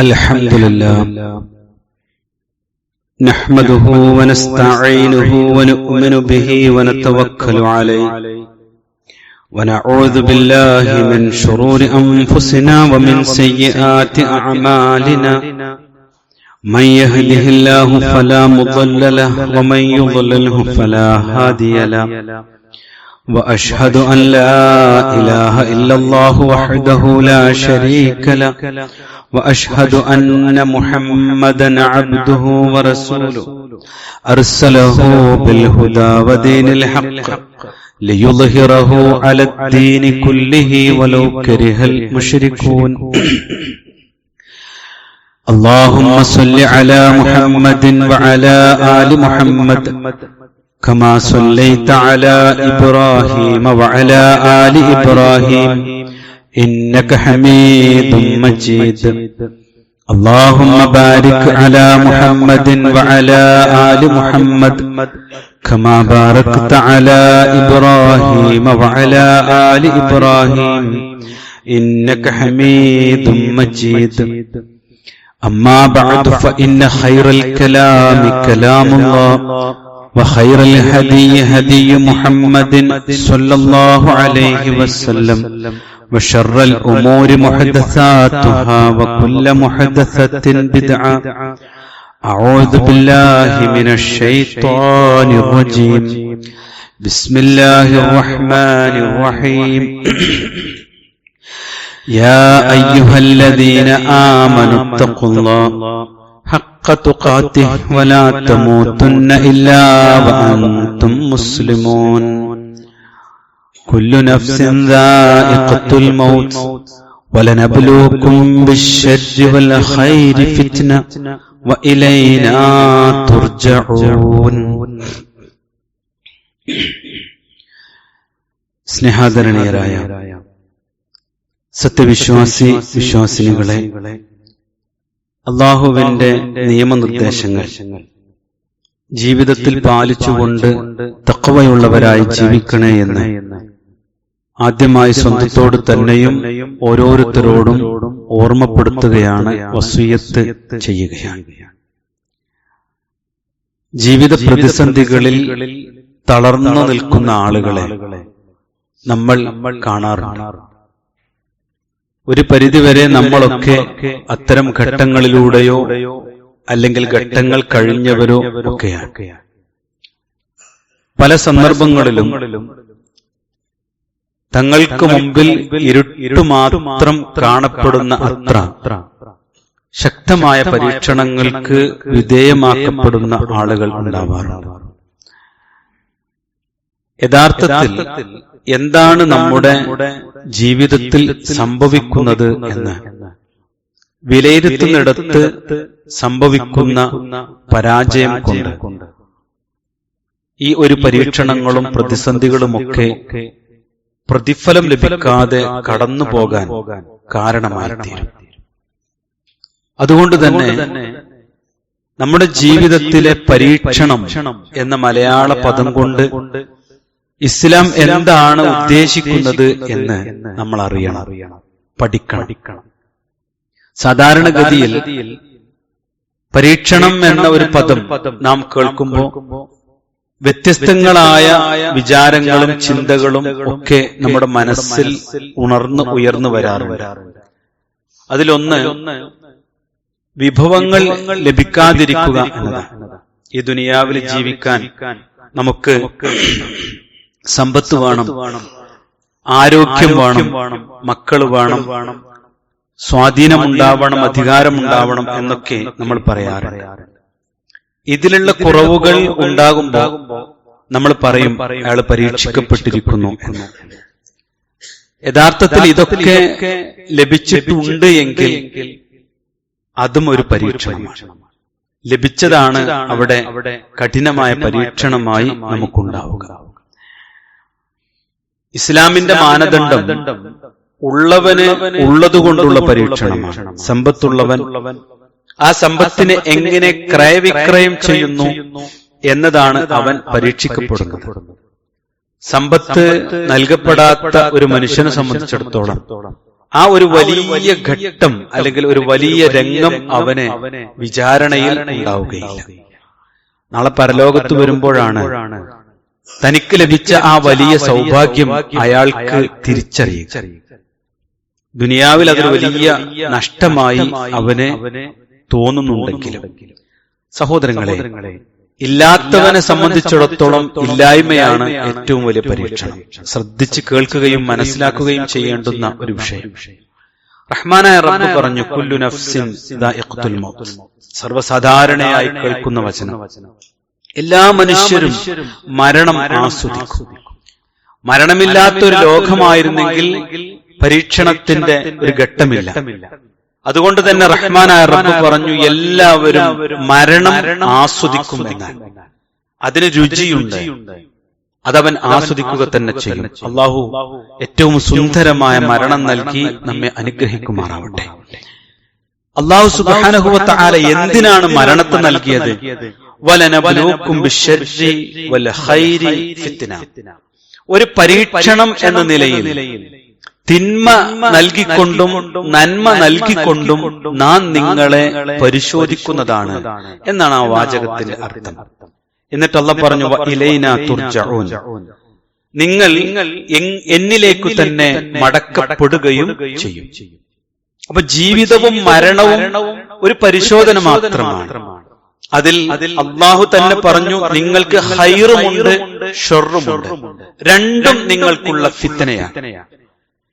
الحمد لله نحمده ونستعينه ونؤمن به ونتوكل عليه ونعوذ بالله من شرور أنفسنا ومن سيئات أعمالنا من يهده الله فلا مضل له ومن يضلله فلا هادي له وأشهد أن لا إله إلا الله وحده لا شريك له وأشهد أن محمدا عبده ورسوله أرسله بالهدى ودين الحق ليظهره على الدين كله ولو كره المشركون اللهم صل على محمد وعلى آل محمد كما صليت على إبراهيم وعلى آل إبراهيم إنك حميد مجيد اللهم بارك على محمد وعلى آل محمد كما باركت على إبراهيم وعلى آل إبراهيم إنك حميد مجيد أما بعد فإن خير الكلام كلام الله وخير الهدي هدي محمد صلى الله عليه وسلم وشر الأمور محدثاتها وكل محدثة بدعة أعوذ بالله من الشيطان الرجيم بسم الله الرحمن الرحيم يا أيها الذين آمنوا اتقوا الله حق تقاته ولا تموتن إلا وأنتم مسلمون كل نفس ذائقة الموت ولنبلوكم بالشر والخير فتنة وإلينا ترجعون സ്നേഹാദരണീയരായ സത്യവിശ്വാസി വിശ്വാസിനികളെ, അല്ലാഹുവിന്റെ നിയമനിർദ്ദേശങ്ങൾ ജീവിതത്തിൽ പാലിച്ചുകൊണ്ട് തഖ്വയുള്ളവരായി ജീവിക്കണേ എന്ന് ആദ്യമായി സ്വന്തത്തോട് തന്നെയും ഓരോരുത്തരോടും ഓർമ്മപ്പെടുത്തുകയാണ്, വസിയ്യത്ത് ചെയ്യുകയാണ്. ജീവിത പ്രതിസന്ധികളിൽ തളർന്നു നിൽക്കുന്ന ആളുകളെ നമ്മൾ കാണാറുണ്ട്. ഒരു പരിധിവരെ നമ്മളൊക്കെ അത്തരം ഘട്ടങ്ങളിലൂടെയോ അല്ലെങ്കിൽ ഘട്ടങ്ങൾ കഴിഞ്ഞവരോ ഒക്കെയാണ്. പല സന്ദർഭങ്ങളിലും തങ്ങൾക്ക് മുമ്പിൽ ഇരുട്ട് മാത്രം കാണപ്പെടുന്ന അത്ര ശക്തമായ പരീക്ഷണങ്ങൾക്ക് വിധേയമാക്കപ്പെടുന്ന ആളുകൾ ഉണ്ടാവാറുണ്ട്. യഥാർത്ഥത്തിൽ എന്താണ് നമ്മുടെ ജീവിതത്തിൽ സംഭവിക്കുന്നത് എന്ന് വിലയിരുത്തുന്നിടത്ത് സംഭവിക്കുന്ന പരാജയം കൊണ്ട് ഈ ഒരു പരീക്ഷണങ്ങളും പ്രതിസന്ധികളുമൊക്കെ പ്രതിഫലം ലഭിക്കാതെ കടന്നു പോകാൻ കാരണമായി തീരും. അതുകൊണ്ട് തന്നെ നമ്മുടെ ജീവിതത്തിലെ പരീക്ഷണം എന്ന മലയാള പദം കൊണ്ട് ഇസ്ലാം എന്താണ് ഉദ്ദേശിക്കുന്നത് എന്ന് നമ്മൾ അറിയണം, പഠിക്കണം. സാധാരണഗതിയിൽ പരീക്ഷണം എന്ന ഒരു പദം നാം കേൾക്കുമ്പോൾ വ്യത്യസ്തങ്ങളായ വിചാരങ്ങളും ചിന്തകളും ഒക്കെ നമ്മുടെ മനസ്സിൽ ഉയർന്നു വരാറുണ്ട്. അതിലൊന്ന് വിഭവങ്ങൾ ലഭിക്കാതിരിക്കുക എന്നതാണ്. ഈ ദുനിയാവിൽ ജീവിക്കാൻ നമുക്ക് സമ്പത്ത് വേണം, ആരോഗ്യം വേണം, മക്കൾ വേണം, സ്വാധീനമുണ്ടാവണം, അധികാരമുണ്ടാവണം എന്നൊക്കെ നമ്മൾ പറയാറുണ്ട്. ഇതിലുള്ള കുറവുകൾ ഉണ്ടാകുമ്പോൾ നമ്മൾ പറയും അയാൾ പരീക്ഷിക്കപ്പെട്ടിരിക്കുന്നു എന്ന്. യഥാർത്ഥത്തിൽ ഇതൊക്കെ ലഭിച്ചിട്ടുണ്ട് എങ്കിൽ അതും ഒരു പരീക്ഷണമാണ്. ലഭിച്ചതാണ് അവിടെ കഠിനമായ പരീക്ഷണമായി നമുക്കുണ്ടാവുക. ഇസ്ലാമിന്റെ മാനദണ്ഡം ഉള്ളവന് ഉള്ളതുകൊണ്ടുള്ള പരീക്ഷണമാണ്. സമ്പത്തുള്ളവൻ ആ സമ്പത്തിനെ എങ്ങനെ ക്രയവിക്രയം ചെയ്യുന്നു എന്നതാണ് അവൻ പരീക്ഷിക്കപ്പെടുന്നത്. സമ്പത്ത് നൽകപ്പെടാത്ത ഒരു മനുഷ്യനെ സംബന്ധിച്ചിടത്തോളം ആ ഒരു വലിയ ഘട്ടം അല്ലെങ്കിൽ ഒരു വലിയ രംഗം അവന് വിചാരണയിൽ ഉണ്ടാവുകയില്ല. നാളെ പരലോകത്ത് വരുമ്പോഴാണ് തനിക്ക് ലഭിച്ച ആ വലിയ സൗഭാഗ്യം അയാൾക്ക് തിരിച്ചറിയുക. ദുനിയാവിൽ അതൊരു വലിയ നഷ്ടമായി അവന് തോന്നുന്നുണ്ടെങ്കിലും സഹോദരങ്ങളെ, ഇല്ലാത്തവനെ സംബന്ധിച്ചിടത്തോളം ഇല്ലായ്മയാണ് ഏറ്റവും വലിയ പരീക്ഷണം. ശ്രദ്ധിച്ച് കേൾക്കുകയും മനസ്സിലാക്കുകയും ചെയ്യേണ്ടുന്ന ഒരു വിഷയം. റഹ്മാനായ റബ്ബ് പറഞ്ഞു, കുല്ലു നഫ്സിൻ ദാഇഖത്തുൽ മൗത്ത്. സർവ്വസാധാരണയായി കേൾക്കുന്ന വചനം. എല്ലാ മനുഷ്യരും മരണം ആസ്വദിക്കും. മരണമില്ലാത്തൊരു ലോകമായിരുന്നെങ്കിൽ പരീക്ഷണത്തിന്റെ ഒരു ഘട്ടമില്ല. അതുകൊണ്ട് തന്നെ റഹ്മാനായ റബ്ബ് പറഞ്ഞു, എല്ലാവരും മരണം ആസ്വദിക്കുമെന്ന്. അതിന് രുചിയുണ്ട്, അതവൻ ആസ്വദിക്കുക തന്നെ ചെയ്യും. അള്ളാഹു ഏറ്റവും സുന്ദരമായ മരണം നൽകി നമ്മെ അനുഗ്രഹിക്കുമാറാവട്ടെ. അള്ളാഹു സുബ്ഹാനഹു വ തആല എന്തിനാണ് മരണത്തെ നൽകിയത്? വലനബ്ലൂക്കും ബിശ്ശർരി വൽ ഖൈരി ഫിത്ന. ഒരു പരീക്ഷണം എന്ന നിലയിൽ തിന്മ നൽകിക്കൊണ്ടും നന്മ നൽകിക്കൊണ്ടും നാം നിങ്ങളെ പരിശോധിക്കുന്നതാണ് എന്നാണ് ആ വാചകത്തിന്റെ അർത്ഥം. എന്നിട്ട് അല്ലാഹു പറഞ്ഞു, ഇലൈനാ തുർജഊൻ. നിങ്ങൾ എന്നിലേക്ക് തന്നെ മടക്കപ്പെടുകയും ചെയ്യും. അപ്പൊ ജീവിതവും മരണവും ഒരു പരിശോധന മാത്രമാണ്. അതിൽ അള്ളാഹു തന്നെ പറഞ്ഞു, നിങ്ങൾക്ക് ഖൈറുമുണ്ട് ഷർറുമുണ്ട്, രണ്ടും നിങ്ങൾക്കുള്ള ഫിത്നയാണ്.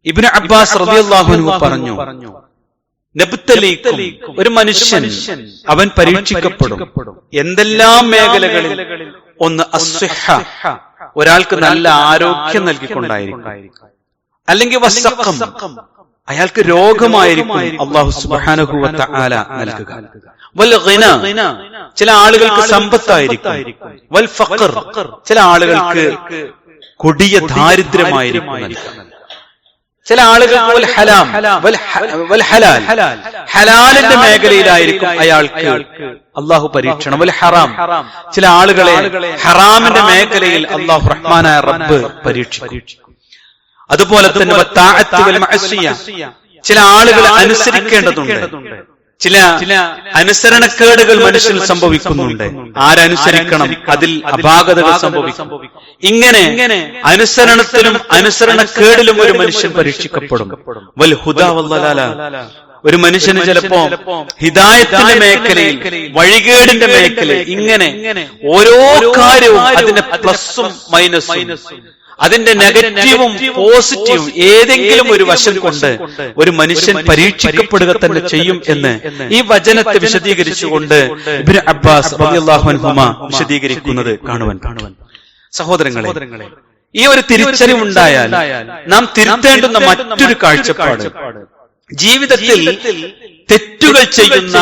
ഇബ്നു അബ്ബാസ് റളിയല്ലാഹു അൻഹു പറഞ്ഞു, നബ്തലീക്കും, ഒരു മനുഷ്യൻ അവൻ പരീക്ഷിക്കപ്പെടും എന്തെല്ലാം മേഖലകളിൽ. ഒന്ന് അസ്സിഹ, ഒരാൾക്ക് നല്ല ആരോഗ്യം നൽകിക്കൊണ്ടായിരിക്കും. അല്ലെങ്കിൽ വസ്സഖം, അയാൾക്ക് രോഗമായിരിക്കും അല്ലാഹു സുബ്ഹാനഹു വ തആല നൽകുക. വൽ ഗിന, ചില ആളുകൾക്ക് സമ്പത്തായിരിക്കും. വൽ ഫഖർ, ചില ആളുകൾക്ക് കൊടിയ ദാരിദ്ര്യമായിരിക്കും നൽകുക. ചില ആളുകൾക്ക് വൽ ഹലാം വൽ ഹലാൽ, ഹലാലിന്റെ മേഖലയിലായിരിക്കും അയാൾക്ക് അള്ളാഹു പരീക്ഷണം. വൽ ഹറാം, ചില ആളുകളെ ഹറാമിന്റെ മേഖലയിൽ അള്ളാഹു റഹ്മാനായ റബ്ബ് പരീക്ഷിക്കും. അതുപോലെ തന്നെ വത്താഅത്തി വൽ മഅസിയ, ചില ആളുകളെ അനുസരിക്കേണ്ടതുണ്ട്. ചില അനുസരണക്കേടുകൾ മനുഷ്യൻ സംഭവിക്കുന്നുണ്ട്. ആരനുസരിക്കണം, അതിൽ അപാകതകൾ സംഭവിക്കും. ഇങ്ങനെ അനുസരണത്തിലും അനുസരണക്കേടിലും ഒരു മനുഷ്യൻ പരീക്ഷിക്കപ്പെടും. വൽ ഹുദാ വൽ ദലാല, ഒരു മനുഷ്യന് ചിലപ്പോ ഹിദായത്തിന്റെ മേഖലയിൽ, വഴികേടിന്റെ മേഖലയിൽ, ഇങ്ങനെ ഓരോ കാര്യവും അതിന്റെ പ്ലസും മൈനസും, അതിന്റെ നെഗറ്റീവും പോസിറ്റീവും ഏതെങ്കിലും ഒരു വശം കൊണ്ട് ഒരു മനുഷ്യൻ പരീക്ഷിക്കപ്പെടുക തന്നെ ചെയ്യും എന്ന് ഈ വചനത്തെ വിശദീകരിച്ചുകൊണ്ട് ഇബ്നു അബ്ബാസ് റളിയല്ലാഹു അൻഹുമാ വിശദീകരിക്കുന്നത് കാണുവാൻ. സഹോദരങ്ങളെ, ഈ ഒരു തിരിച്ചറിവുണ്ടായാൽ നാം തിരുത്തേണ്ടുന്ന മറ്റൊരു കാഴ്ചപ്പാട്, ജീവിതത്തിൽ തെറ്റുകൾ ചെയ്യുന്ന,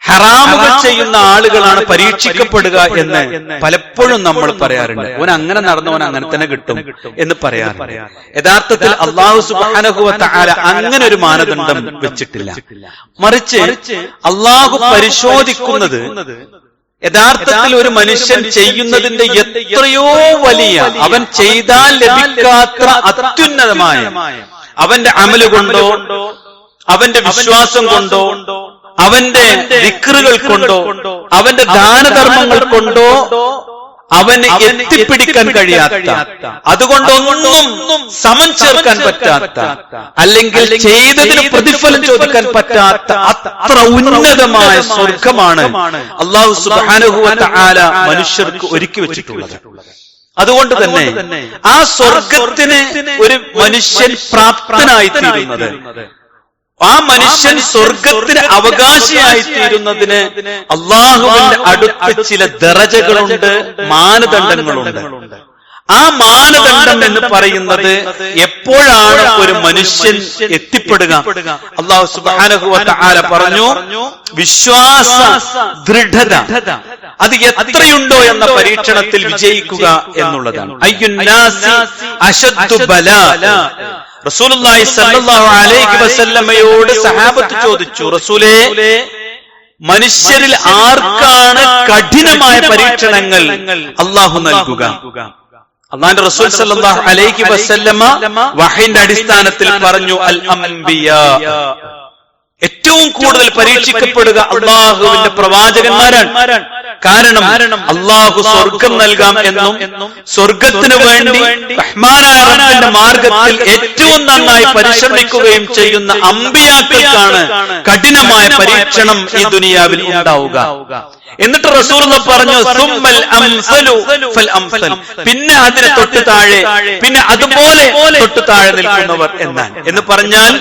ഹറാമുകൾ ചെയ്യുന്ന ആളുകളാണ് പരീക്ഷിക്കപ്പെടുക എന്ന് പലപ്പോഴും നമ്മൾ പറയാറുണ്ട്. ഓൻ അങ്ങനെ നടന്നവൻ അങ്ങനെ തന്നെ കിട്ടും എന്ന് പറയാറുണ്ട്. യഥാർത്ഥത്തിൽ അല്ലാഹു സുബ്ഹാനഹു വ തആല അങ്ങനെ ഒരു മാനദണ്ഡം വെച്ചിട്ടില്ല. മറിച്ച് അല്ലാഹു പരിശോധിക്കുന്നത് യഥാർത്ഥത്തിൽ ഒരു മനുഷ്യൻ ചെയ്യുന്നതിന്റെ എത്രയോ വലിയ, അവൻ ചെയ്താൽ ലഭിക്കാത്ത അത്യുന്നതമായ അവന്റെ അമല് കൊണ്ടോ, അവന്റെ വിശ്വാസം കൊണ്ടോ, അവന്റെ ദിക്റുകൾ കൊണ്ടോ, അവന്റെ ദാനധർമ്മങ്ങൾ കൊണ്ടോ അവന് എത്തിപ്പിടിക്കാൻ കഴിയാത്ത, അതുകൊണ്ടൊന്നും സമം ചേർക്കാൻ പറ്റാത്ത, അല്ലെങ്കിൽ ചെയ്തതിന് പ്രതിഫലം ചോദിക്കാൻ പറ്റാത്ത അത്ര ഉന്നതമായ സ്വർഗമാണ് അല്ലാഹു സുബ്ഹാനഹു വ തആല മനുഷ്യർക്ക് ഒരുക്കി വെച്ചിട്ടുള്ളത്. അതുകൊണ്ട് തന്നെ ആ സ്വർഗത്തിന് ഒരു മനുഷ്യൻ പ്രാപ്തനായി തീരുന്നത്, ആ മനുഷ്യൻ സ്വർഗത്തിന് അവകാശിയായി തീരുന്നതിന് അള്ളാഹുവിന്റെ അടുത്ത് ചില ദറജകളുണ്ട്, മാനദണ്ഡങ്ങളുണ്ട്. ആ മാനദണ്ഡം എന്ന് പറയുന്നത് എപ്പോഴാണ് ഒരു മനുഷ്യൻ എത്തിപ്പെടുക? അല്ലാഹു സുബ്ഹാനഹു വ തആല പറഞ്ഞു, വിശ്വാസ ദൃഢത അത് എത്രയുണ്ടോ എന്ന പരീക്ഷണത്തിൽ വിജയിക്കുക എന്നുള്ളതാണ്. അയ്യുന്നാസി അശദ്ദു ബലാ. റസൂലുള്ളാഹി സ്വല്ലല്ലാഹു അലൈഹി വസല്ലമയോട് സഹാബത്ത് ചോദിച്ചു, റസൂലേ, മനുഷ്യരിൽ ആർക്കാണ് കഠിനമായ പരീക്ഷണങ്ങൾ അല്ലാഹു നൽകുക? അല്ലാഹുവിന്റെ റസൂൽ സല്ലല്ലാഹു അലൈഹി വസല്ലമ വഹയിന്റെ അടിസ്ഥാനത്തിൽ പറഞ്ഞു അൽ അംബിയാ, ഏറ്റവും കൂടുതൽ പരീക്ഷിക്കപ്പെടുക അള്ളാഹുവിന്റെ പ്രവാചകന്മാരാണ്. കാരണം അള്ളാഹു സ്വർഗം നൽകാം എന്നും സ്വർഗത്തിന് വേണ്ടി റഹ്മാനായ റബ്ബിന്റെ മാർഗത്തിൽ ഏറ്റവും നന്നായി പരിശ്രമിക്കുകയും ചെയ്യുന്ന അമ്പിയാക്കൾക്കാണ് കഠിനമായ പരീക്ഷണം ഈ ദുനിയാവിൽ ഉണ്ടാവുക. എന്നിട്ട് റസൂലുള്ളാ പറഞ്ഞു സുമ്മൽ അംസലു ഫൽ അംസൽ, പിന്നെ അതിനെ തൊട്ട് താഴെ, പിന്നെ അതുപോലെ തൊട്ട് താഴെ നിൽക്കുന്നവർ എന്ന് പറഞ്ഞാൽ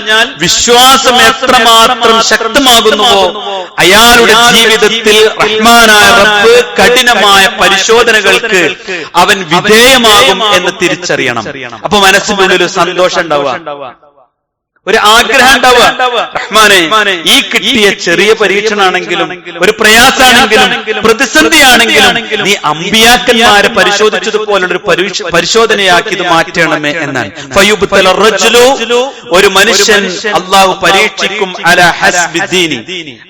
വിശ്വാസം എത്രമാത്രം ശക്തമാകുന്നുവോ അയാളുടെ ജീവിതത്തിൽ റഹ്മാനായ റബ്ബ് കഠിനമായ പരിശോധനകൾക്ക് അവൻ വിധേയമാകും എന്ന് തിരിച്ചറിയണം. അപ്പൊ മനസ്സിനുള്ളിൽ ഒരു സന്തോഷം ഉണ്ടാവുക, ഒരു ആഗ്രഹം ഉണ്ടാവുക, റഹ്മാനെ ഈ കിട്ടിയ ചെറിയ പരീക്ഷണാണെങ്കിലും ഒരു പ്രയാസാണെങ്കിലും പ്രതിസന്ധിയാണെങ്കിലും നീ അമ്പിയാക്കന്മാരെ പരിശോധിച്ചതുപോലുള്ളൊരു പരിശോധനയാക്കി ഇത് മാറ്റണമേ എന്നാണ്. ഫയുബ്തല റജുലു, ഒരു മനുഷ്യൻ അള്ളാഹു പരീക്ഷിക്കും അലാ ഹസ്ബി ദീനി,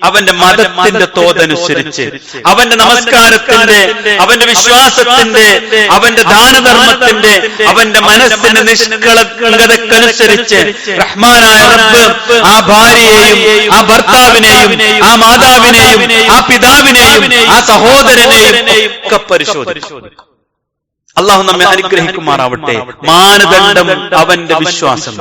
അവന്റെ മതത്തിന്റെ തോതനുസരിച്ച്, അവന്റെ നമസ്കാരത്തിന്റെ, അവന്റെ വിശ്വാസത്തിന്റെ, അവന്റെ ദാനധർമ്മത്തിന്റെ, അവന്റെ മനസ്സിന്റെ നിഷ്കളങ്കതക്കനുസരിച്ച് റഹ്മാനായ റബ്ബ് ആ ഭാര്യയെയും ആ ഭർത്താവിനെയും ആ മാതാവിനെയും ആ പിതാവിനെയും ആ സഹോദരനെയും ഒക്കെ പരിശോധിക്കും. അള്ളാഹു നമ്മെ അനുഗ്രഹിക്കുമാറാവട്ടെ. മാനദണ്ഡം അവന്റെ വിശ്വാസം.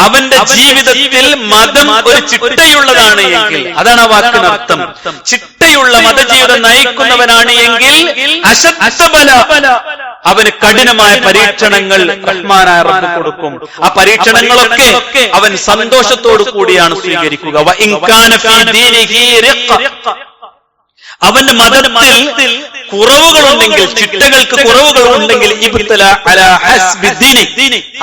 അവന്റെ ജീവിതത്തിൽ മതം ഒരു ചിട്ടയുള്ളതാണ് എങ്കിൽ, അതാണ് ആ വാക്കിനർത്ഥം, ചിട്ടയുള്ള മതജീവിതം നയിക്കുന്നവനാണ് എങ്കിൽ അവന് കഠിനമായ പരീക്ഷണങ്ങൾ റഹ്മാനായ റബ്ബ് കൊടുക്കും. ആ പരീക്ഷണങ്ങളൊക്കെ അവൻ സന്തോഷത്തോടു കൂടിയാണ് സ്വീകരിക്കുക. അവന്റെ മതത്തിൽ കുറവുകളുണ്ടെങ്കിൽ, ചിട്ടകൾക്ക് കുറവുകളുണ്ടെങ്കിൽ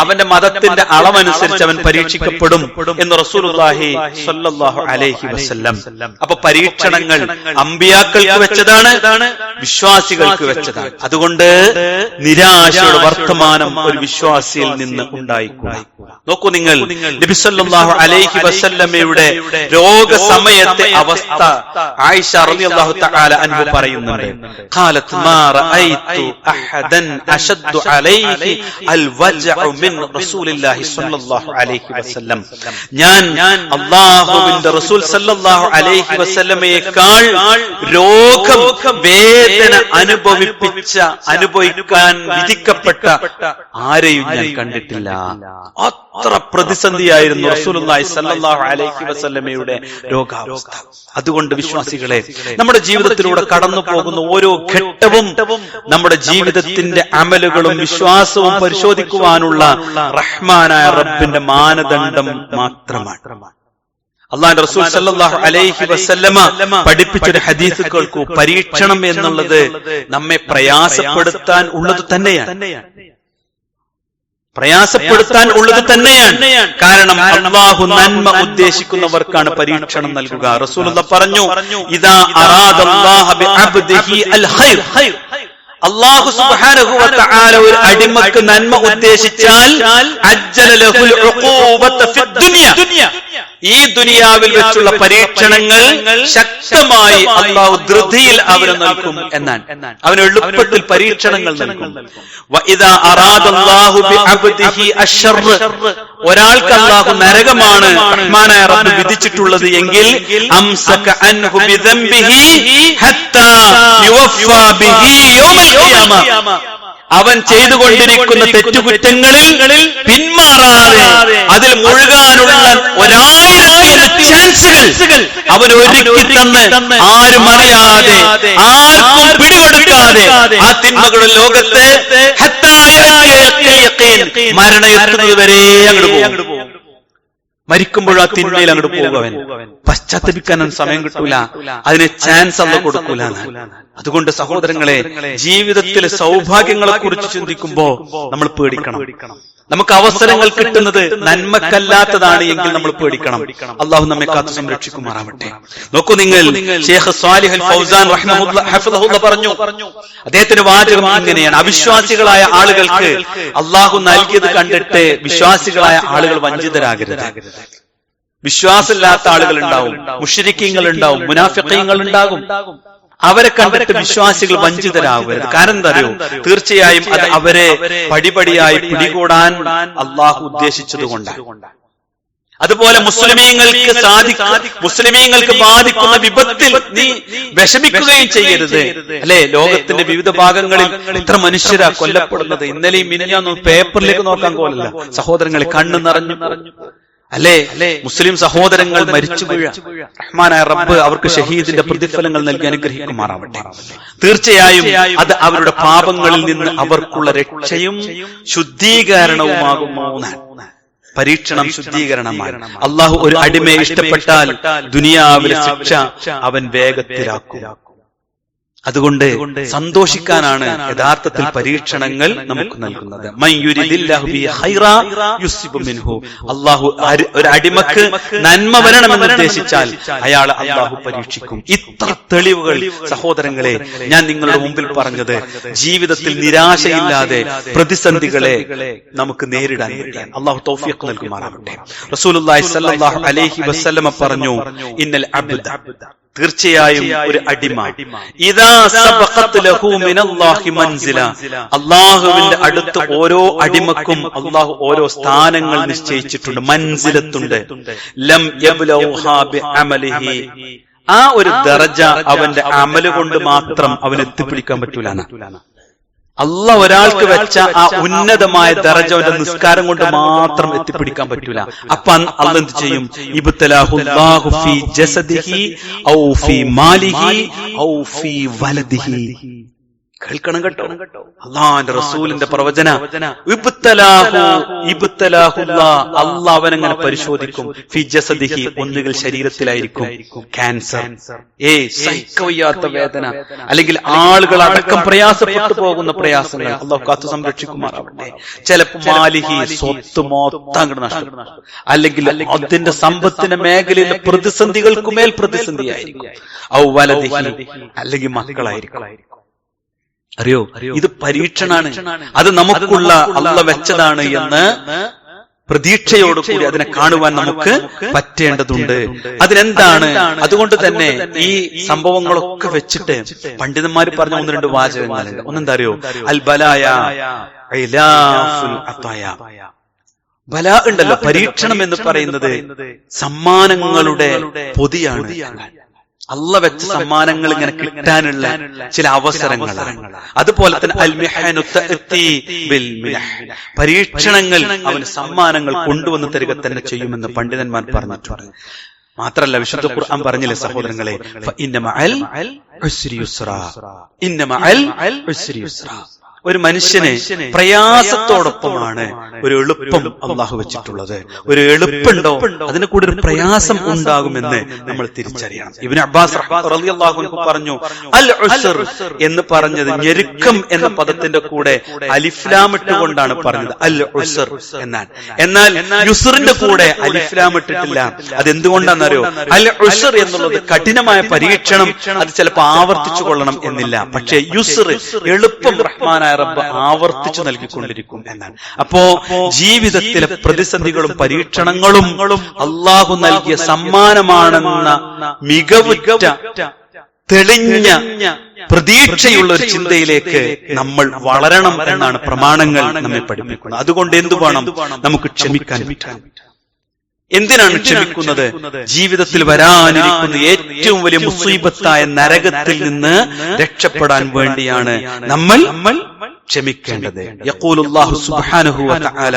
അവന്റെ മതത്തിന്റെ അളവനുസരിച്ച് അവൻ പരീക്ഷിക്കപ്പെടും എന്ന് റസൂലുള്ളാഹി സ്വല്ലല്ലാഹു അലൈഹി വസല്ലം. അപ്പൊ പരീക്ഷണങ്ങൾ അമ്പിയാക്കൾക്ക് വെച്ചതാണ്, വിശ്വാസികൾക്ക് വെച്ചതാണ്. അതുകൊണ്ട് നിരാശയുടെ വർത്തമാനം ഒരു വിശ്വാസിയിൽ നിന്ന് ഉണ്ടായിക്കൂടാ. നോക്കൂ നിങ്ങൾ, നബി സല്ലല്ലാഹു അലൈഹി വസല്ലമയുടെ രോഗസമയത്തെ അവസ്ഥ ആയിഷ റളിയല്ലാഹു തആല അൻഹു പറയുന്നുണ്ട്. ഖാലത് മാ റഅയ്തു അഹദൻ അശദ്ദു അലൈഹി അൽ വജ്ഉ മിൻ റസൂലില്ലാഹി സ്വല്ലല്ലാഹു അലൈഹി വസല്ലം, ഞാൻ അല്ലാഹുവിന്റെ റസൂൽ സല്ലല്ലാഹു അലൈഹി വസല്ലമയേക്കാൾ രോഗം, വേദന അനുഭവിക്കാൻ വിധിക്കപ്പെട്ട ആരെയും ഞാൻ കണ്ടിട്ടില്ല. അത്ര പ്രതിസന്ധിയായിരുന്നു റസൂലുള്ളാഹി സ്വല്ലല്ലാഹു അലൈഹി വസല്ലമയുടെ രോഗാവസ്ഥ. അതുകൊണ്ട് വിശ്വാസികളെ, നമ്മുടെ ജീവിതത്തിലൂടെ കടന്നു പോകുന്ന ഓരോ ഘട്ടവും നമ്മുടെ ജീവിതത്തിന്റെ അമലുകളും വിശ്വാസവും പരിശോധിക്കുവാനുള്ള റഹ്മാനായ റബ്ബിന്റെ മാനദണ്ഡം മാത്രമാണ്. അല്ലാഹുവിന്റെ റസൂൽ സല്ലല്ലാഹു അലൈഹി വസല്ലമ പഠിപ്പിച്ചൊരു ഹദീസ് കേൾക്കൂ. പരീക്ഷണം എന്നുള്ളത് നമ്മെ പ്രയാസപ്പെടുത്താൻ ഉള്ളത് തന്നെയാണ്, കാരണം അല്ലാഹു നന്മ ഉദ്ദേശിക്കുന്നവർക്കാണ് പരീക്ഷണം നൽകുക. റസൂലുള്ളാഹി പറഞ്ഞു, ഇദാ അറാദല്ലാഹു ബിഅബ്ദിഹി അൽ ഖൈർ, അല്ലാഹു സുബ്ഹാനഹു വ തആല ഒരു അടിമക്ക് നന്മ ഉദ്ദേശിച്ചാൽ അജ്ജല ലഹുൽ ഉഖൂബത ഫിദ്ദുനിയ, ഈ ദുനിയാവിൽ വെച്ചുള്ള പരീക്ഷണങ്ങൾ ശക്തമായി അല്ലാഹു ധൃതിയിൽ അവന് നൽകും എന്നാണ്. അവന് എളുപ്പത്തിൽ പരീക്ഷണങ്ങൾ നൽകും. വഇദാ അറാദല്ലാഹു ബിഅബ്ദിഹി അശ്ശർ, ഒരാൾക്ക് അല്ലാഹു നരകമാണ് റഹ്മാനായ റബ്ബ് വിധിച്ചിട്ടുള്ളത് എങ്കിൽ അംസക അൻഹു ബിദംബിഹി ഹത്താ യുവഫാ ബിഹി യൗമൽ ഖിയാമ, അവൻ ചെയ്തുകൊണ്ടിരിക്കുന്ന തെറ്റുകുറ്റങ്ങളിൽ പിന്മാറാതെ അതിൽ മുഴുകാനുള്ള 1000 ചാൻസുകൾ അവൻ ഒരുക്കി തന്ന് ആരും അറിയാതെ, ആർക്കും പിടികൊടുക്കാതെ ആ തിന്മകളുടെ ലോകത്തെ മരണം എത്തുന്നതുവരെ അങ്ങോട്ട് പോകും. മരിക്കുമ്പോൾ ആ തിന്മയിൽ അങ്ങോട്ട് പോകുവൻ. പശ്ചാത്തപിക്കാനും സമയം കിട്ടൂല, അതിന് ചാൻസ് അല്ല കൊടുക്കൂല. അതുകൊണ്ട് സഹോദരങ്ങളെ, ജീവിതത്തിലെ സൗഭാഗ്യങ്ങളെ കുറിച്ച് ചിന്തിക്കുമ്പോ നമ്മൾ പേടിക്കണം. നമുക്ക് അവസരങ്ങൾ കിട്ടുന്നത് നന്മക്കല്ലാത്തതാണ് എങ്കിൽ നമ്മൾ പേടിക്കണം. അള്ളാഹു നമ്മെ കാത്തു സംരക്ഷിക്കുമാറാവട്ടെ. നോക്കൂ നിങ്ങൾ, ശൈഖ് സ്വാലിഹ് അൽ ഫൗസാൻ റഹിമഹുല്ലാഹ് പറഞ്ഞു, അദ്ദേഹത്തിന്റെ വാചകം ഇങ്ങനെയാണ്: അവിശ്വാസികളായ ആളുകൾക്ക് അള്ളാഹു നൽകിയത് കണ്ടിട്ട് വിശ്വാസികളായ ആളുകൾ വഞ്ചിതരാകരുത്. വിശ്വാസമില്ലാത്ത ആളുകൾ ഉണ്ടാവും, മുശ്രിക്കീങ്ങൾ ഉണ്ടാവും, മുനാഫിഖീങ്ങൾ ഉണ്ടാകും. അവരെ കണ്ടിട്ട് വിശ്വാസികൾ വഞ്ചിതരാകരുത്. കാരണം എന്താ അറിയോ? തീർച്ചയായും അത് അവരെ പടിപടിയായി പിടികൂടാൻ അള്ളാഹു ഉദ്ദേശിച്ചതുകൊണ്ടാണ്. അതുപോലെ മുസ്ലിമീങ്ങൾക്ക് ബാധിക്കുന്ന വിപത്തിൽ നീ വിഷമിക്കുകയും ചെയ്യരുത്. അല്ലെ, ലോകത്തിന്റെ വിവിധ ഭാഗങ്ങളിൽ ഇത്ര മനുഷ്യരാ കൊല്ലപ്പെടുന്നത്. ഇന്നലെയും മിനിഞ്ഞാന്നും പേപ്പറിലേക്ക് നോക്കാൻ പോലല്ല സഹോദരങ്ങളെ, കണ്ണു നിറഞ്ഞു. അല്ലേ, മുസ്ലിം സഹോദരങ്ങൾ മരിച്ചു വീഴ. റഹ്മാനായ റബ്ബ് അവർക്ക് ഷഹീദിന്റെ പ്രതിഫലങ്ങൾ നൽകി അനുഗ്രഹിക്കുമാറാവട്ടെ. തീർച്ചയായും അത് അവരുടെ പാപങ്ങളിൽ നിന്ന് അവർക്കുള്ള രക്ഷയും ശുദ്ധീകരണവുമാകുന്നു. പരീക്ഷണം ശുദ്ധീകരണമാണ്. അള്ളാഹു ഒരു അടിമയെ ഇഷ്ടപ്പെട്ടാൽ ദുനിയാവിലെ ശിക്ഷ അവൻ വേഗത്തിലാക്കും. അതുകൊണ്ട് സന്തോഷിക്കാനാണ് യഥാർത്ഥത്തിൽ പരീക്ഷണങ്ങൾ നമുക്ക് നൽകുന്നത്. അള്ളാഹു ഒരു അടിമക്ക് നന്മ വരണമെന്ന് ഉദ്ദേശിച്ചാൽ അയാളെ അള്ളാഹു പരീക്ഷിക്കും. ഇത്ര തെളിവുകൾ സഹോദരങ്ങളെ ഞാൻ നിങ്ങളുടെ മുമ്പിൽ പറഞ്ഞത് ജീവിതത്തിൽ നിരാശയില്ലാതെ പ്രതിസന്ധികളെ നമുക്ക് നേരിടാൻ വേണ്ടിയാണ്. അള്ളാഹു തൗഫീഖ് നൽകുമാറാവട്ടെ. റസൂലുള്ളാഹി സ്വല്ലല്ലാഹു അലൈഹി വസല്ലമ പറഞ്ഞു, ഇന്നൽ അബ്ദ, തീർച്ചയായും ഒരു അടിമ, ഇദാ സബഖത് ലഹു മിനല്ലാഹി മൻസില, അല്ലാഹുവിന്റെ അടുത്ത് ഓരോ അടിമക്കും അല്ലാഹു ഓരോ സ്ഥാനങ്ങൾ നിശ്ചയിച്ചിട്ടുണ്ട്, മൻസിലത്തുണ്ട്. ലം യബ്ലൗഹാ ബിഅമലിഹി, ആ ഒരു ദറജ അവന്റെ അമല് കൊണ്ട് മാത്രം അവൻ എത്തിപ്പിടിക്കാൻ പറ്റൂലാണ്. അള്ളാഹ് ഒരാൾക്ക് വെച്ച ആ ഉന്നതമായ ദറജ അവന്റെ നിസ്കാരം കൊണ്ട് മാത്രം എത്തിപ്പിടിക്കാൻ പറ്റൂല. അപ്പൊ അള്ളാഹ് എന്ത് ചെയ്യും? ഇബ്തലാഹുല്ലാഹു ഫീ ജസദിഹി ഔ ഫീ മാലിഹി ഔ ഫീ വലദിഹി. കേൾക്കണം കേട്ടോ, അള്ളാന്റെ റസൂലിന്റെ പ്രവചന. അള്ളാഹ് അവനങ്ങനെ പരിശോധിക്കും. ഫി ജസദിഹി, ഒന്നുകിൽ ശരീരത്തിലായിരിക്കും ക്യാൻസർ, സഹിക്കവയ്യാത്ത വേദന, അല്ലെങ്കിൽ ആളുകൾ അടക്കം പ്രയാസപ്പെട്ടു പോകുന്ന പ്രയാസങ്ങൾ അള്ളാഹു കാത്തു സംരക്ഷിക്കുമാറാവട്ടെ. ചിലപ്പോൾ മാലിഹി, സ്വത്ത് മൊത്തം അങ്ങോട്ട് നഷ്ടപ്പെടും, അല്ലെങ്കിൽ അതിന്റെ സമ്പത്തിന്റെ മേഖലയിലെ പ്രതിസന്ധികൾക്കുമേൽ പ്രതിസന്ധിയായിരിക്കും. ഔ വലദിഹി, അല്ലെങ്കിൽ മക്കളായിരിക്കും. അറിയോ, ഇത് പരീക്ഷണാണ്. അത് നമുക്കുള്ള അള്ളാഹ് വെച്ചതാണ് എന്ന് പ്രതീക്ഷയോടുകൂടി അതിനെ കാണുവാൻ നമുക്ക് പറ്റേണ്ടതുണ്ട്. അതിനെന്താണ്? അതുകൊണ്ട് തന്നെ ഈ സംഭവങ്ങളൊക്കെ വെച്ചിട്ട് പണ്ഡിതന്മാർ പറഞ്ഞ ഒന്ന് രണ്ട് വാചകങ്ങളുണ്ട്. ഒന്നെന്താ അറിയോ? അൽ ബലായ ഇലാഫുൽ അതായ. ബലാ ഉണ്ടല്ലോ, പരീക്ഷണം എന്ന് പറയുന്നത് സമ്മാനങ്ങളുടെ പൊതിയാണ്. അള്ളാഹ് വെച്ച സമ്മാനങ്ങൾ ഇങ്ങനെ കിട്ടാനുള്ള ചില അവസരങ്ങളാണ്. അതുപോലെ തന്നെ അൽ മിഹ്നു തഅതി ബിൽ മിനഹ്, പരീക്ഷണങ്ങൾ അവന് സമ്മാനങ്ങൾ കൊണ്ടുവന്ന് തരിക തന്നെ ചെയ്യുമെന്ന് പണ്ഡിതന്മാർ പറഞ്ഞിട്ടുണ്ട്. മാത്രല്ല വിശുദ്ധ ഖുർആൻ പറഞ്ഞില്ലേ സഹോദരങ്ങളെ, ഫഇന്ന മഅൽ ഉസ്രി യുസ്റാ, ഇന്ന മഅൽ ഉസ്രി യുസ്റാ. ഒരു മനുഷ്യന് പ്രയാസത്തോടൊപ്പമാണ് ഒരു എളുപ്പം അള്ളാഹു വെച്ചിട്ടുള്ളത്. ഒരു എളുപ്പുണ്ടോ അതിന് കൂടെ ഒരു പ്രയാസം ഉണ്ടാകുമെന്ന് നമ്മൾ തിരിച്ചറിയണം. ഇബ്നു അബ്ബാസ് റളിയല്ലാഹു അൻഹു പറഞ്ഞു, അൽ ഉസ്ർ എന്ന് പറഞ്ഞത് ഞെരുക്കം എന്ന പദത്തിന്റെ കൂടെ അലിഫ്ലാം ഇട്ടുകൊണ്ടാണ് പറഞ്ഞത്, അൽ ഉസ്ർ എന്നാണ്. എന്നാൽ യുസ്റിന്റെ കൂടെ അലിഫ്ലാം ഇട്ടിട്ടില്ല. അതെന്തുകൊണ്ടാണെന്നറിയോ? അൽ ഉസ്ർ എന്നുള്ളത് കഠിനമായ പരീക്ഷണം, അത് ചിലപ്പോൾ ആവർത്തിച്ചു കൊള്ളണം എന്നില്ല. പക്ഷേ യുസ്ർ, എളുപ്പം റഹ്മാനായ റബ്ബ് ആവർത്തിച്ചു നൽകിക്കൊണ്ടിരിക്കും എന്നാണ്. അപ്പോ ജീവിതത്തിലെ പ്രതിസന്ധികളും പരീക്ഷണങ്ങളും അള്ളാഹു നൽകിയ സമ്മാനമാണെന്ന മികവുറ്റ തെളിഞ്ഞ പ്രതീക്ഷയുള്ള ഒരു ചിന്തയിലേക്ക് നമ്മൾ വളരണം എന്നാണ് പ്രമാണങ്ങൾ നമ്മെ പഠിപ്പിക്കുന്നത്. അതുകൊണ്ട് എന്തു വേണം? നമുക്ക് ക്ഷമിക്കാൻ പറ്റണം. എന്തിനാണ് ക്ഷമിക്കുന്നത്? ജീവിതത്തിൽ വരാനിരിക്കുന്ന ഏറ്റവും വലിയ മുസീബത്തായ നരകത്തിൽ നിന്ന് രക്ഷപ്പെടാൻ വേണ്ടിയാണ് നമ്മൾ ക്ഷമിക്കേണ്ടത്. യഖൂലുല്ലാഹു സുബ്ഹാനഹു വ തആല,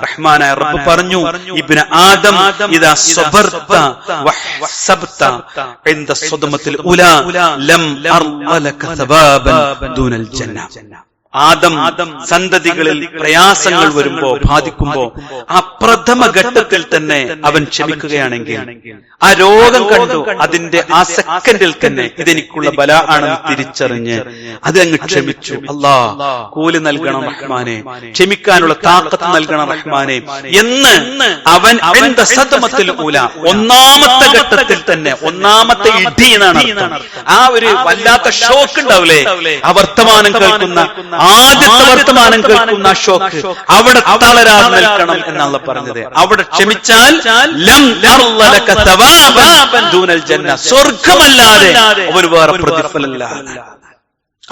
റഹ്മാനായ റബ്ബ് പറഞ്ഞു, ഇബ്നു ആദം ഇദാ സബർത വഹ്സബ്ത ഇൻദ സദമത്തിൽ ഉലാ ലം അർലക സബാബൻ ദൂനൽ ജന്ന. ആദം സന്തതികളിൽ പ്രയാസങ്ങൾ വരുമ്പോ, ബാധിക്കുമ്പോ ആ പ്രഥമ ഘട്ടത്തിൽ തന്നെ അവൻ ക്ഷമിക്കുകയാണെങ്കിൽ, ആ രോഗം കണ്ടു അതിന്റെ ആ സെക്കൻഡിൽ തന്നെ ഇതെനിക്കുള്ള ബലാ ആണെന്ന് തിരിച്ചറിഞ്ഞ് അതങ്ങ് ക്ഷമിച്ചു. അല്ലാഹ് കൂലി നൽകണം റഹ്മാനെ, ക്ഷമിക്കാനുള്ള താക്കത്ത് നൽകണം റഹ്മാനെ എന്ന് അവൻ എന്താ സദമത്തിൽ ഊല, ഒന്നാമത്തെ ഘട്ടത്തിൽ തന്നെ, ഒന്നാമത്തെ ഇടി എന്നാണ്. ആ ഒരു വല്ലാത്ത ഷോക്ക് ഉണ്ടാവില്ലേ ആ വർത്തമാനം കേൾക്കുന്ന ആദ്യത്തെ വർത്തമാനം കേൾക്കുന്ന ഷോക്ക് അവിടെ തളരാതെ നിൽക്കണം എന്നാണ് പറഞ്ഞത്. അവിടെ ക്ഷമിച്ചാൽ സ്വർഗമല്ലാതെ അവന് വേറെ പ്രതിഫലമില്ല.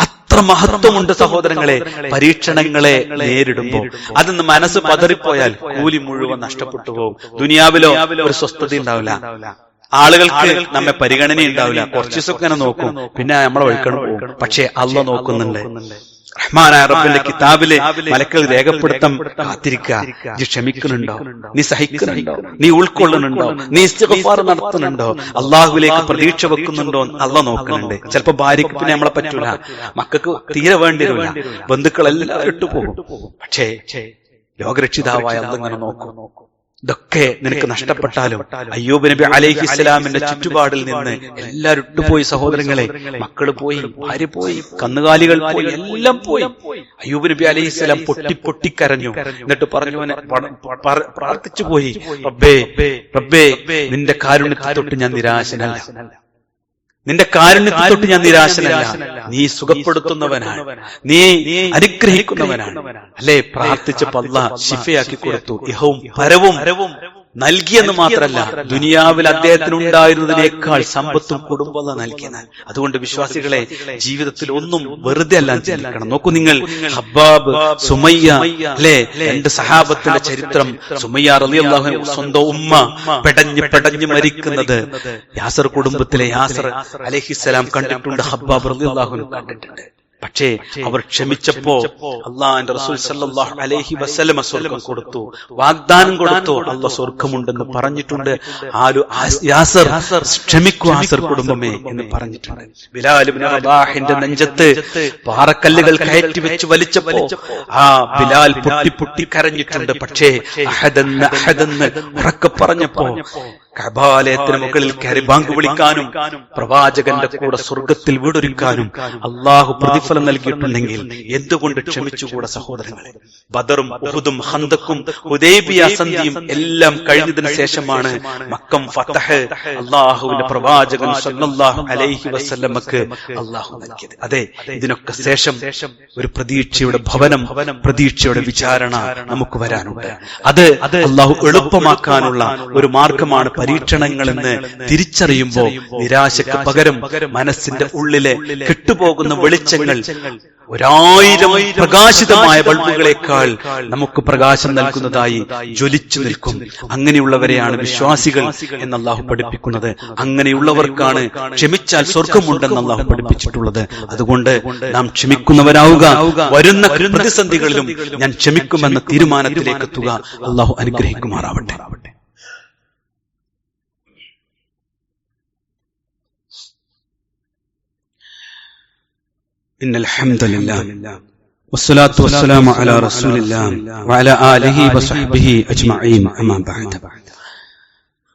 അത്ര മഹത്വമുണ്ട് സഹോദരങ്ങളെ. പരീക്ഷണങ്ങളെ നേരിടുമ്പോൾ അതൊന്ന് മനസ്സ് പതറിപ്പോയാൽ കൂലി മുഴുവൻ നഷ്ടപ്പെട്ടു പോകും. ദുനിയാവിലോ ഒരു സ്വസ്ഥത ഉണ്ടാവില്ല, ആളുകൾക്ക് നമ്മെ പരിഗണന ഉണ്ടാവില്ല. കുറച്ചു ദിവസം ഇങ്ങനെ നോക്കും, പിന്നെ നമ്മളെ വഴിക്കണം പോകും. പക്ഷെ അള്ളാഹ് നോക്കുന്നുണ്ട്. റഹ്മാനായ റബ്ബിന്റെ കിതാബിലെ മലക്കുകൾ രേഖപ്പെടുത്താൻ കാത്തിരിക്കുക. നീ ക്ഷമിക്കുന്നുണ്ടോ, നീ സഹിക്കുന്നുണ്ടോ, നീ ഉൾക്കൊള്ളുന്നുണ്ടോ, നീ ഇസ്തിഗ്ഫാർ നടത്തുന്നുണ്ടോ, അള്ളാഹുവിലേക്ക് പ്രതീക്ഷ വെക്കുന്നുണ്ടോ അള്ളാഹ് നോക്കുന്നുണ്ട്. ചിലപ്പോ ഭാര്യക്ക് പിന്നെ നമ്മളെ പറ്റൂല, മക്കൾക്ക് തീരെ വേണ്ടി വരില്ല, ബന്ധുക്കളെല്ലാം ഇട്ടുപോകും. പക്ഷേ ലോകരക്ഷിതാവായ അള്ളാഹ് ഇങ്ങനെ നോക്കും. ഇതൊക്കെ നിനക്ക് നഷ്ടപ്പെട്ടാലും അയ്യൂബ് നബി അലൈഹിസ്സലാമിന്റെ ചുറ്റുപാടിൽ നിന്ന് എല്ലാവരും ഇട്ടുപോയി സഹോദരങ്ങളെ. മക്കള് പോയി, ഭാര്യ പോയി, കന്നുകാലികൾ പോയി, എല്ലാം പോയി. അയ്യൂബ് നബി അലൈഹിസ്സലാം പൊട്ടിക്കരഞ്ഞു. എന്നിട്ട് പറഞ്ഞു, പ്രാർത്ഥിച്ചു പോയി, റബ്ബേ റബ്ബേ നിന്റെ കാരുണ്യത്തെ തൊട്ട് ഞാൻ നിരാശനല്ല, നിന്റെ കാരുണ്യത്തെ തൊട്ട് ഞാൻ നിരാശനല്ല. നീ സുഖപ്പെടുത്തുന്നവനാണ്, നീ അനുഗ്രഹിക്കുന്നവനാണ് അല്ലേ. പ്രാർത്ഥിച്ചപ്പോൾ അല്ലാഹ് ശിഫയാക്കി കൊടുത്തു. ഇഹവും പരവും നൽകിയെന്ന് മാത്രമല്ല, ദുനിയാവിൽ അദ്ദേഹത്തിന് ഉണ്ടായിരുന്നതിനേക്കാൾ സമ്പത്തും കുടുംബം നൽകിയത്. അതുകൊണ്ട് വിശ്വാസികളെ, ജീവിതത്തിൽ ഒന്നും വെറുതെ അല്ല ചിന്തിക്കണം. നോക്കൂ നിങ്ങൾ, ഹബ്ബാബ്, സുമയ്യ അല്ലെ, രണ്ട് സഹാബത്തിന്റെ ചരിത്രം. സുമയ്യ റളിയല്ലാഹു അൻഹ സ്വന്തം ഉമ്മ പെടഞ്ഞ് മരിക്കുന്നത് യാസർ കുടുംബത്തിലെ യാസർ അലൈഹിസ്സലാം കണ്ടിട്ടുണ്ട്, ഹബ്ബാബ് റളിയല്ലാഹു അൻഹു കണ്ടിട്ടുണ്ട്. പക്ഷേ അവർ ക്ഷമിച്ചപ്പോ അല്ലാഹുവിന്റെ റസൂൽ സല്ലല്ലാഹു അലൈഹി വസല്ലം സ്വർഗ്ഗം കൊടുത്തു, വാഗ്ദാനം കൊടുത്തു. അല്ലാഹ് സ്വർഗ്ഗമുണ്ടെന്ന് പറഞ്ഞിട്ടുണ്ട്. യാസർ ക്ഷമിക്കൂ യാസർ കുടുംബമേ എന്ന് പറഞ്ഞിട്ടുണ്ട്. ബിലാൽ ഇബ്നു റബാഹിന്റെ നെഞ്ചത്ത് പാറക്കല്ലുകൾ കയറ്റി വെച്ച് വലിച്ചപ്പോ ആ ബിലാൽ പൊട്ടി കരഞ്ഞിട്ടുണ്ട്. പക്ഷേ അഹദെന്ന് ഉറക്കെ പറഞ്ഞപ്പോ കഅബാലയത്തിന് മുകളിൽ കയറി ബാങ്ക് വിളിക്കാനും പ്രവാചകന്റെ കൂടെ സ്വർഗത്തിൽ വീടൊരുക്കാനും അള്ളാഹു പ്രതിഫലം നൽകിയിട്ടുണ്ടെങ്കിൽ എന്തുകൊണ്ട് ക്ഷമിച്ചുകൂടെ സഹോദരങ്ങളെ? ബദറും ഉഹുദും ഖന്തക്കും ഹുദൈബിയ സന്ധിയും എല്ലാം കഴിഞ്ഞതിന് ശേഷമാണ് മക്കം ഫതഹ് അള്ളാഹുവിന്റെ പ്രവാചകൻ സല്ലല്ലാഹു അലൈഹി വസല്ലമക്ക് അള്ളാഹു നൽകിയത്. അതെ, ഇതിനൊക്കെ ശേഷം ഒരു പ്രതീക്ഷയുടെ ഭവനം, പ്രതീക്ഷയുടെ വിചാരണ നമുക്ക് വരാനുണ്ട്. അത് അള്ളാഹു എളുപ്പമാക്കാനുള്ള ഒരു മാർഗമാണ് പരീക്ഷണങ്ങൾ എന്ന് തിരിച്ചറിയുമ്പോ നിരാശക്ക് പകരം മനസ്സിന്റെ ഉള്ളിലെ കെട്ടുപോകുന്ന വെളിച്ചങ്ങൾ 1000 പ്രകാശിതമായ ബൾബുകളെക്കാൾ നമുക്ക് പ്രകാശം നൽകുന്നതായി ജ്വലിച്ചു നിൽക്കും. അങ്ങനെയുള്ളവരെയാണ് വിശ്വാസികൾ എന്ന് അല്ലാഹു പഠിപ്പിക്കുന്നത്. അങ്ങനെയുള്ളവർക്കാണ് ക്ഷമിച്ചാൽ സ്വർഗമുണ്ടെന്ന് അല്ലാഹു പഠിപ്പിച്ചിട്ടുള്ളത്. അതുകൊണ്ട് നാം ക്ഷമിക്കുന്നവരാവുക. വരുന്ന പ്രതിസന്ധികളിലും ഞാൻ ക്ഷമിക്കുമെന്ന തീരുമാനത്തിലേക്ക് എത്തുക. അല്ലാഹു അനുഗ്രഹിക്കുമാറാവട്ടെ. إن الحمد لله والصلاة والسلام على رسول الله وعلى آله وصحبه أجمعين أما بعد.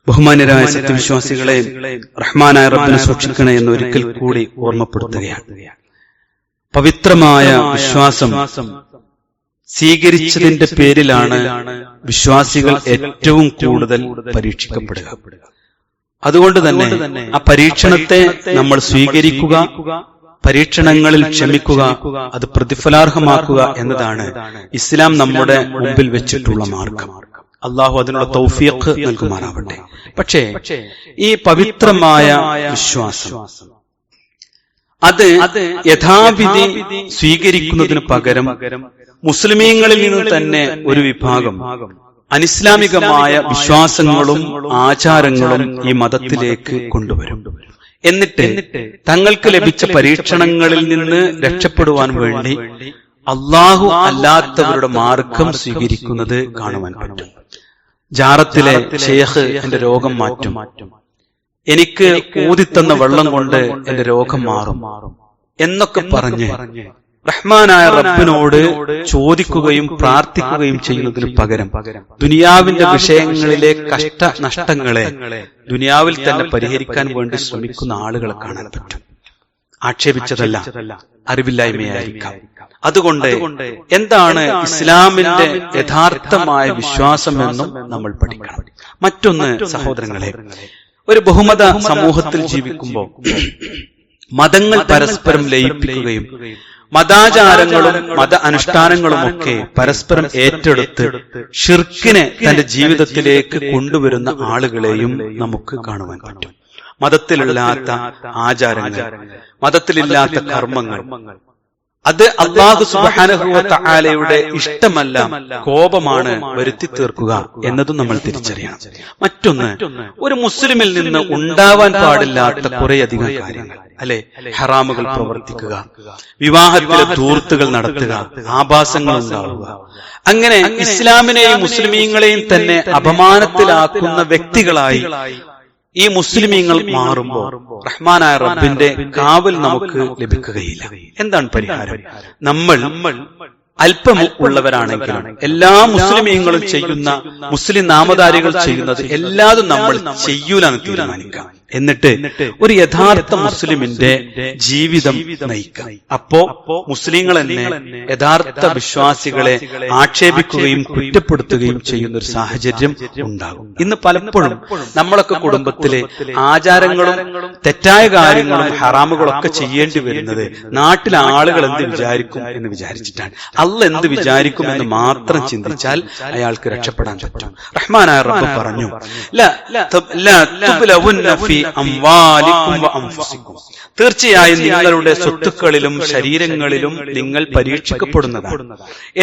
ബഹുമാന്യരായ സത്യവിശ്വാസികളെ, റഹ്മാനായ റബ്ബിനെ സൂക്ഷിക്കണേ എന്ന് ഒരിക്കൽ കൂടി ഓർമ്മപ്പെടുത്തുകയാണ്. പവിത്രമായ വിശ്വാസം സ്വീകരിച്ചതിന്റെ പേരിലാണ് വിശ്വാസികൾ ഏറ്റവും കൂടുതൽ പരീക്ഷിക്കപ്പെടുക. അതുകൊണ്ട് തന്നെ ആ പരീക്ഷണത്തെ നമ്മൾ സ്വീകരിക്കുക, പരീക്ഷണങ്ങളിൽ ക്ഷമിക്കുക, അത് പ്രതിഫലാർഹമാക്കുക എന്നതാണ് ഇസ്ലാം നമ്മുടെ മുമ്പിൽ വെച്ചിട്ടുള്ള മാർഗം. അള്ളാഹു അതിനുള്ള തൗഫീഖ് നൽകുമാറാവട്ടെ. പക്ഷേ ഈ പവിത്രമായ വിശ്വാസം അത് യഥാവിധി സ്വീകരിക്കുന്നതിന് പകരം മുസ്ലിമീങ്ങളിൽ നിന്ന് തന്നെ ഒരു വിഭാഗം അനിസ്ലാമികമായ വിശ്വാസങ്ങളും ആചാരങ്ങളും ഈ മതത്തിലേക്ക് കൊണ്ടുവരും. എന്നിട്ട് തങ്ങൾക്ക് ലഭിച്ച പരീക്ഷണങ്ങളിൽ നിന്ന് രക്ഷപ്പെടുവാൻ വേണ്ടി അള്ളാഹു അല്ലാത്തവരുടെ മാർഗം സ്വീകരിക്കുന്നത് കാണുവാൻ പറ്റും. ജാറത്തിലെ ഷെയ്ഖ് എന്റെ രോഗം മാറ്റും, എനിക്ക് ഊതിത്തന്ന വെള്ളം കൊണ്ട് എന്റെ രോഗം മാറും എന്നൊക്കെ പറഞ്ഞ് റഹ്മാനായ റബ്ബിനോട് ചോദിക്കുകയും പ്രാർത്ഥിക്കുകയും ചെയ്യുന്നതിന് പകരം ദുനിയാവിന്റെ വിഷയങ്ങളിലെ നഷ്ടങ്ങളെ ദുനിയാവിൽ തന്നെ പരിഹരിക്കാൻ വേണ്ടി ശ്രമിക്കുന്ന ആളുകളെ കാണാൻ പറ്റും. ആക്ഷേപിച്ചതല്ല, അറിവില്ലായ്മയായിരിക്കാം. അതുകൊണ്ട് എന്താണ് ഇസ്ലാമിന്റെ യഥാർത്ഥമായ വിശ്വാസമെന്നും നമ്മൾ പഠിക്കണം. മറ്റൊന്ന് സഹോദരങ്ങളെ, ഒരു ബഹുമത സമൂഹത്തിൽ ജീവിക്കുമ്പോൾ മതങ്ങൾ പരസ്പരം ലയിപ്പിക്കുകയും മതാചാരങ്ങളും മത അനുഷ്ഠാനങ്ങളുമൊക്കെ പരസ്പരം ഏറ്റെടുത്ത് ഷിർക്കിനെ തന്റെ ജീവിതത്തിലേക്ക് കൊണ്ടുവരുന്ന ആളുകളെയും നമുക്ക് കാണുവാൻ പറ്റും. മതത്തിലില്ലാത്ത ആചാരങ്ങൾ, മതത്തിലില്ലാത്ത കർമ്മങ്ങൾ, അത് അല്ലാഹു സുബ്ഹാനഹു വ തആലയുടെ ഇഷ്ടമല്ല, കോപമാണ് വരുത്തി തീർക്കുക എന്നതും നമ്മൾ തിരിച്ചറിയണം. മറ്റൊന്ന്, ഒരു മുസ്ലിമിൽ നിന്ന് ഉണ്ടാവാൻ പാടില്ലാത്ത കുറേയധികം കാര്യങ്ങൾ, അല്ലെ, ഹറാമുകൾ പ്രവർത്തിക്കുക, വിവാഹത്തിലെ ധൂർത്തുകൾ നടത്തുക, ആഭാസങ്ങൾ ഉണ്ടാവുക, അങ്ങനെ ഇസ്ലാമിനെയും മുസ്ലിമീങ്ങളെയും തന്നെ അപമാനത്തിലാക്കുന്ന വ്യക്തികളായി ഈ മുസ്ലിമീങ്ങൾ മാറുമ്പോൾ റഹ്മാനായ റബ്ബിന്റെ കാവൽ നമുക്ക് ലഭിക്കുകയില്ല. എന്താണ് പരിഹാരം? നമ്മൾ അല്പം ഉള്ളവരാണെങ്കിലും എല്ലാ മുസ്ലിമീങ്ങളും ചെയ്യുന്ന, മുസ്ലിം നാമധാരികൾ ചെയ്യുന്നത് എല്ലാതും നമ്മൾ ചെയ്യൂലെന്ന് തീരുമാനിക്കാം. എന്നിട്ട് ഒരു യഥാർത്ഥ മുസ്ലിമിന്റെ ജീവിതം നയിക്കാം. അപ്പോ മുസ്ലിങ്ങൾ തന്നെ യഥാർത്ഥ വിശ്വാസികളെ ആക്ഷേപിക്കുകയും കുറ്റപ്പെടുത്തുകയും ചെയ്യുന്ന ഒരു സാഹചര്യം ഉണ്ടാകും. ഇന്ന് പലപ്പോഴും നമ്മളൊക്കെ കുടുംബത്തിലെ ആചാരങ്ങളും തെറ്റായ കാര്യങ്ങളും ഹറാമുകളൊക്കെ ചെയ്യേണ്ടി വരുന്നത് നാട്ടിലെ ആളുകൾ എന്ത് വിചാരിക്കും എന്ന് വിചാരിച്ചിട്ടാണ്. അള്ളാഹ് എന്ത് വിചാരിക്കും എന്ന് മാത്രം ചിന്തിച്ചാൽ അയാൾക്ക് രക്ഷപ്പെടാൻ പറ്റും. റഹ്മാനായ റബ്ബ് പറഞ്ഞു, തീർച്ചയായും നിങ്ങളുടെ സ്വത്തുക്കളിലും ശരീരങ്ങളിലും നിങ്ങൾ പരീക്ഷിക്കപ്പെടുന്നതാണ്.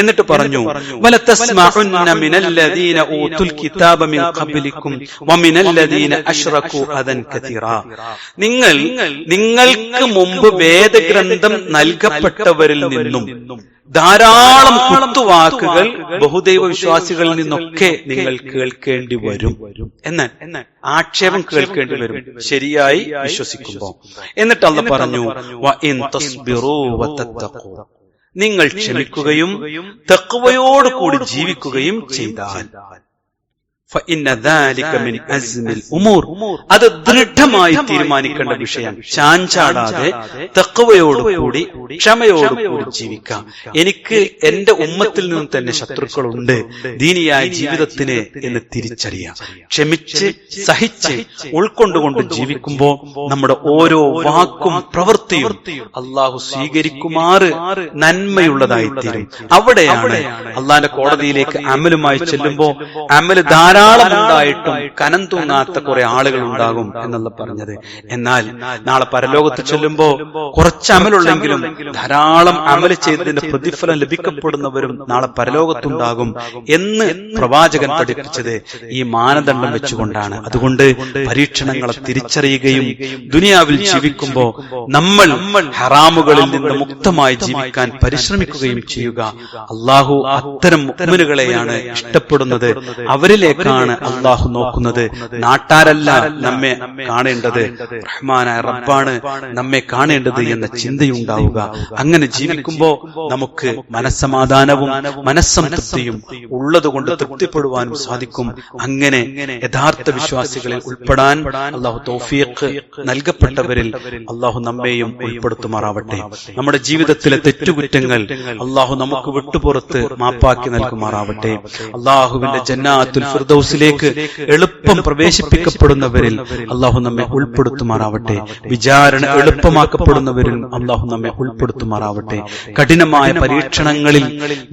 എന്നിട്ട് പറഞ്ഞു, വലതസ്മഉന്ന മിനല്ലദീന ഊതുൽ കിതാബ മിൻ ഖബ്ലിക്കും വമിനല്ലദീന അശ്റകൂ അദൻ കതീറാ. നിങ്ങൾക്ക് മുമ്പ് വേദഗ്രന്ഥം നൽകപ്പെട്ടവരിൽ നിന്നും ധാരാളം കുത്തുവാക്കുകൾ ബഹുദൈവ വിശ്വാസികളിൽ നിന്നൊക്കെ നിങ്ങൾ കേൾക്കേണ്ടി വരും. എന്നാൽ ആക്ഷേപം കേൾക്കേണ്ടി വരും ശരിയായി വിശ്വസിക്കുമ്പോൾ. എന്നിട്ട് അല്ലാഹ് പറഞ്ഞു, വഇൻ തസ്ബിറൂ വതത്തഖൂ, നിങ്ങൾ ക്ഷമിക്കുകയും തഖ്വയോടുകൂടി ജീവിക്കുകയും ചെയ്താൽ അത് ദൃഢമായി തീരുമാനിക്കേണ്ട വിഷയം. ചാഞ്ചാടാതെ തഖ്വയോടുകൂടി ക്ഷമയോടുകൂടി ജീവിക്കാം. എനിക്ക് എന്റെ ഉമ്മത്തിൽ നിന്നും തന്നെ ശത്രുക്കളുണ്ട്, ദീനിയായ ജീവിതത്തിന് എന്ന് തിരിച്ചറിയാം. ക്ഷമിച്ച് സഹിച്ച് ഉൾക്കൊണ്ടുകൊണ്ട് ജീവിക്കുമ്പോൾ നമ്മുടെ ഓരോ വാക്കും പ്രവൃത്തിയും അള്ളാഹു സ്വീകരിക്കുമാറ് നന്മയുള്ളതായി തീരും. അവിടെയാണ് അള്ളാന്റെ കോടതിയിലേക്ക് അമലുമായി ചെല്ലുമ്പോൾ അമല് ധാരാളം ഉണ്ടായിട്ടും കനം തൂങ്ങാത്ത കുറെ ആളുകൾ ഉണ്ടാകും എന്നുള്ള പറഞ്ഞത്. എന്നാൽ നാളെ പരലോകത്ത് ചെല്ലുമ്പോ കുറച്ച് അമലുള്ളെങ്കിലും ധാരാളം അമല് ചെയ്തതിന്റെ പ്രതിഫലം ലഭിക്കപ്പെടുന്നവരും നാളെ പരലോകത്തുണ്ടാകും എന്ന് പ്രവാചകൻ പഠിപ്പിച്ചത് ഈ മാനദണ്ഡം വെച്ചുകൊണ്ടാണ്. അതുകൊണ്ട് പരീക്ഷണങ്ങളെ തിരിച്ചറിയുകയും ദുനിയാവിൽ ജീവിക്കുമ്പോ നമ്മൾ ഹറാമുകളിൽ നിന്ന് മുക്തമായി ജീവിക്കാൻ പരിശ്രമിക്കുകയും ചെയ്യുക. അള്ളാഹു അത്തരം മുഅ്മിനുകളെയാണ് ഇഷ്ടപ്പെടുന്നത്. അവരിലേക്ക് അള്ളാഹു നോക്കുന്നത്. നാട്ടാരല്ല നമ്മെ കാണേണ്ടത്, റഹ്മാനായ റബ്ബാണ് നമ്മെ കാണേണ്ടത് എന്ന ചിന്തയുണ്ടാവുക. അങ്ങനെ ജീവിക്കുമ്പോ നമുക്ക് മനസ്സമാധാനവും മനസ്സംതൃപ്തിയും ഉള്ളതുകൊണ്ട് തൃപ്തിപ്പെടുവാനും സാധിക്കും. അങ്ങനെ യഥാർത്ഥ വിശ്വാസികളിൽ ഉൾപ്പെടാൻ അള്ളാഹു തൗഫീഖ് നൽകപ്പെട്ടവരിൽ അള്ളാഹു നമ്മെയും ഉൾപ്പെടുത്തുമാറാവട്ടെ. നമ്മുടെ ജീവിതത്തിലെ തെറ്റുകുറ്റങ്ങൾ അള്ളാഹു നമുക്ക് വിട്ടുപുറത്ത് മാപ്പാക്കി നൽകുമാറാവട്ടെ. അള്ളാഹുവിന്റെ ജന്നാത്തുൽ ഫിർദൗസിലേക്ക് എളുപ്പം പ്രവേശിപ്പിക്കപ്പെടുന്നവരിൽ അള്ളാഹു നമ്മെ ഉൾപ്പെടുത്തുമാറാവട്ടെ. വിചാരണ എളുപ്പമാക്കപ്പെടുന്നവരിൽ അള്ളാഹു നമ്മെ ഉൾപ്പെടുത്തുമാറാവട്ടെ. കഠിനമായ പരീക്ഷണങ്ങളിൽ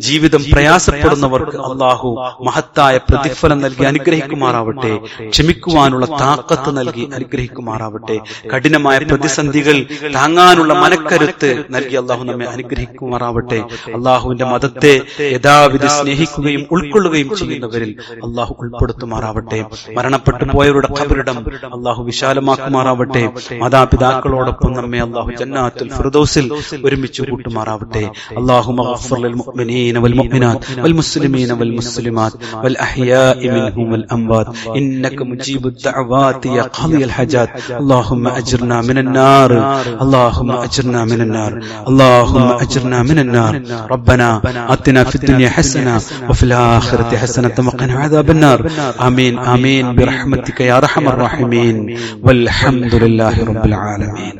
ജീവിതം പ്രയാസപ്പെടുന്നവർക്ക് അള്ളാഹു മഹത്തായ പ്രതിഫലം നൽകി അനുഗ്രഹിക്കുമാറാവട്ടെ. ക്ഷമിക്കുവാനുള്ള താക്കത്ത് നൽകി അനുഗ്രഹിക്കുമാറാവട്ടെ. കഠിനമായ പ്രതിസന്ധികൾ താങ്ങാനുള്ള മനക്കരുത്ത് നൽകി അള്ളാഹു നമ്മെ അനുഗ്രഹിക്കുമാറാവട്ടെ. അള്ളാഹുവിന്റെ മതത്തെ യഥാവിധി സ്നേഹിക്കുകയും ഉൾക്കൊള്ളുകയും ചെയ്യുന്നവരിൽ അള്ളാഹു ഉൾപ്പെടുത്തുമാറാവട്ടെ. മരണപ്പെട്ടു പോയവരുടെ ഖബറിടം അള്ളാഹു വിശാലമാക്കുമാറാവട്ടെ. മാതാപിതാക്കളോടൊപ്പം നമ്മെ അള്ളാഹു ജന്നാത്തുൽ ഫിർദൗസിൽ ഒരുമിച്ച് കൂട്ടുമാറാവട്ടെ. അല്ലാഹുമ്മ ഗഫിർ ലിൽ മുഅ്മിനീന വൽ മുഅ്മിനാത്ത് വൽ മുസ്ലിമീന വൽ മുസ്ലിമാത്ത് വൽ അഹ്യാഇ മിൻഹും വൽ അംവാത് ഇന്നക മുജീബുദ് ദഅവാതി യാ ഖാദിയൽ ഹജാത്. അല്ലാഹുമ്മ അജ്ർനാ മിനൻ നാർ, അല്ലാഹുമ്മ അജ്ർനാ മിനൻ നാർ, അല്ലാഹുമ്മ അജ്ർനാ മിനൻ നാർ. റബ്ബനാ ആതിനാ ഫിദ് ദുനിയ ഹസന വഫിൽ ആഖിറതി ഹസനത വഖിനാ അദാബൻ നാർ. ആമീൻ ആമീൻ ബിറഹ്മതിക യാ അർഹമർ റഹീമീൻ. വൽഹംദുലില്ലാഹി റബ്ബിൽ ആലമീൻ.